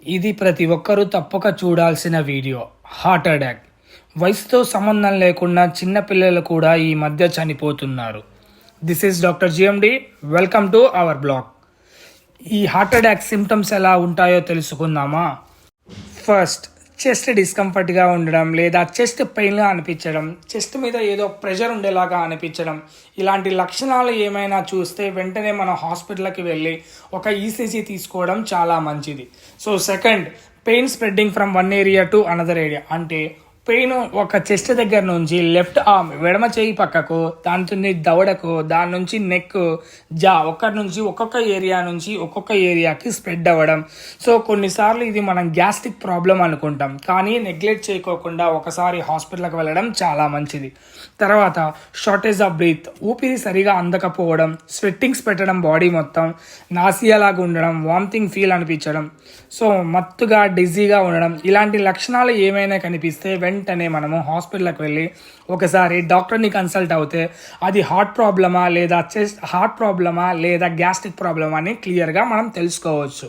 ఇది ప్రతి ఒక్కరూ తప్పక చూడాల్సిన వీడియో. హార్ట్ అటాక్ వయసుతో సంబంధం లేకుండా చిన్న పిల్లలు కూడా ఈ మధ్య చనిపోతున్నారు. This is doctor GMD. Welcome to our blog. ఈ హార్ట్ అటాక్ సిమ్టమ్స్ ఎలా ఉంటాయో తెలుసుకుందామా? ఫస్ట్, చెస్ట్ డిస్కంఫర్ట్గా ఉండడం లేదా చెస్ట్ పెయిన్గా అనిపించడం, చెస్ట్ మీద ఏదో ప్రెషర్ ఉండేలాగా అనిపించడం, ఇలాంటి లక్షణాలు ఏమైనా చూస్తే వెంటనే మనం హాస్పిటల్కి వెళ్ళి ఒక ఈసీజీ తీసుకోవడం చాలా మంచిది. So second, pain spreading from one area to another area. అంటే పెయిన్ ఒక చెస్ట్ దగ్గర నుంచి లెఫ్ట్ ఆర్మ్ ఎడమ చేయి పక్కకు, దాని నుంచి దవడకు, దాని నుంచి నెక్, ఒక్కరి నుంచి ఒక్కొక్క ఏరియా నుంచి ఒక్కొక్క ఏరియాకి స్ప్రెడ్ అవ్వడం. సో కొన్నిసార్లు ఇది మనం గ్యాస్ట్రిక్ ప్రాబ్లం అనుకుంటాం, కానీ నెగ్లెక్ట్ చేయకోకుండా ఒకసారి హాస్పిటల్కి వెళ్ళడం చాలా మంచిది. తర్వాత షార్టేజ్ ఆఫ్ బ్రీత్, ఊపిరి సరిగా అందకపోవడం, స్వెట్టింగ్స్ పెట్టడం బాడీ మొత్తం, నాసియాలాగా ఉండడం, వామిటింగ్ ఫీల్ అనిపించడం, సో మత్తుగా డిజీగా ఉండడం, ఇలాంటి లక్షణాలు ఏమైనా కనిపిస్తే వెంటనే మనము హాస్పిటల్కి వెళ్ళి ఒకసారి డాక్టర్ని కన్సల్ట్ అవుతే అది హార్ట్ ప్రాబ్లమా లేదా గ్యాస్ట్రిక్ ప్రాబ్లమా అని క్లియర్గా మనం తెలుసుకోవచ్చు.